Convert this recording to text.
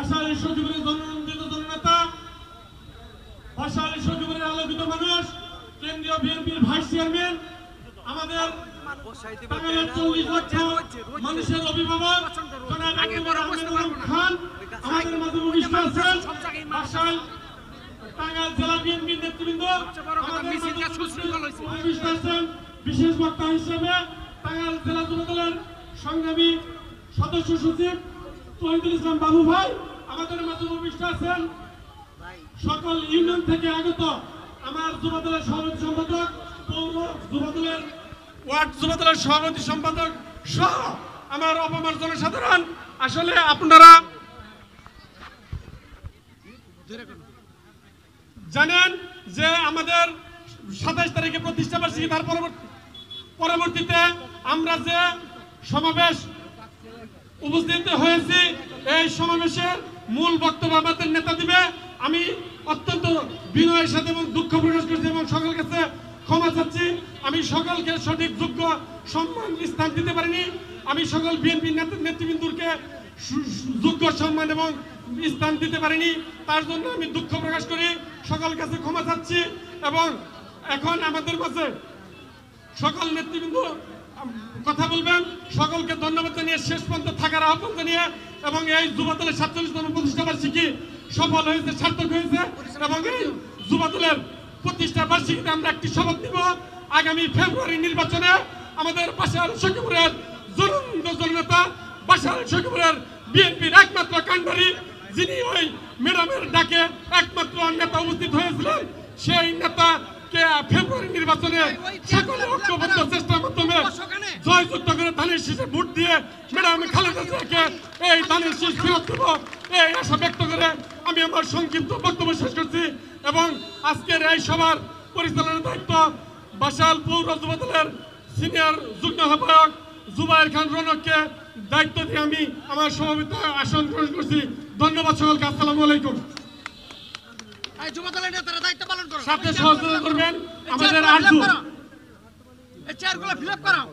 বাশার সজীবের জননন্দিত জননেতা, বাশার সজীবের আলোকিত মানুষ, কেন্দ্রীয় বিএনপির ভাইস চেয়ারম্যান, আমাদের টাঙ্গাইলের 40 লক্ষ মানুষের অভিভাবক জনাব আবুল আহমেদ খান আমাদের মাঝে উপবিষ্ট আছেন। বাশার টাঙ্গাইল জেলা বিএনপির নেতৃবৃন্দ আমাদের মাঝে উপবিষ্ট আছেন। বিশেষ বক্তা হিসেবে টাঙ্গাইল জেলা যুবদলের সংগ্রামী সদস্য সচিব তহিদুল ইসলাম বাবু ভাই আমাদের মাঝে উপবিষ্ট আছেন। সকল ইউনিয়ন থেকে আগত আমার যুবদলের সভাপতি সম্পাদক, পৌর যুবদলের ওয়ার্ড যুবদলের সভাপতি সম্পাদক সহ আমার অপমার জনসাধারণ, আসলে আপনারা জানেন যে আমাদের 27 তারিখে প্রতিষ্ঠা বার্ষিকী, তার পরবর্তীতে আমরা যে সমাবেশ উপস্থিত হয়েছি, এই সমাবেশের মূল বক্তব্য আমাদের নেতা দিবে। আমি অত্যন্ত বিনয়ের সাথে এবং দুঃখ প্রকাশ করছি এবং সকলের কাছে ক্ষমা চাচ্ছি। আমি সকলকে সঠিক যোগ্য সম্মান স্থান দিতে পারিনি। আমি সকল বিএনপি নেতৃবৃন্দকে যোগ্য সম্মান এবং স্থান দিতে পারিনি, তার জন্য আমি দুঃখ প্রকাশ করি, সকল কাছে ক্ষমা চাচ্ছি। এবং এখন আমাদের কাছে সকল নেতৃবৃন্দ কথা বলবেন, সকলকে ধন্যবাদ জানিয়ে শেষ পর্যন্ত থাকার আহ্বান জানিয়ে, এবং এই যুবদলের 47তম প্রতিষ্ঠা বার্ষিকী সফল হয়েছে, সার্থক হয়েছে। এবং এই যুবদলের প্রতিষ্ঠা বার্ষিকীতে আমরা একটি শপথ নিব, আগামী ফেব্রুয়ারি নির্বাচনে আমাদের বাশার সখীপুরের জননেতা, বাশার সখীপুরের বিএনপির একমাত্র কাণ্ডারি, যিনি ওই ম্যাডামের ডাকে একমাত্র নেতা উপস্থিত হয়েছিলেন, সেই নেতাকে ফেব্রুয়ারি নির্বাচনে সকলে ঐক্যবদ্ধ চেষ্টার মাধ্যমে জয়যুক্ত করে ধানের শীষে ভোট দিয়ে ম্যাডাম খালেদা জিয়াকে এই ধানের শীষ ফেরত দেব, এই আশা ব্যক্ত করে আমি আমার সংক্ষিপ্ত বক্তব্য শেষ করছি। এবং আজকের এই সভার পরিচালনার দায়িত্ব বাশাল পৌর যুবদলের সিনিয়র যুগ্ম আহ্বায়ক জুবায়ের খান রনককে দায়িত্ব দিয়ে আমি আমার সভাপতি আসন গ্রহণ করছি। ধন্যবাদ সকলকে। আসসালামু আলাইকুম। যুবদলের নেতারা দায়িত্ব পালন করুন, সাথে সহযোগিতা করবেন আমাদের আরজু। এই চেয়ারগুলো ফিল আপ করাও।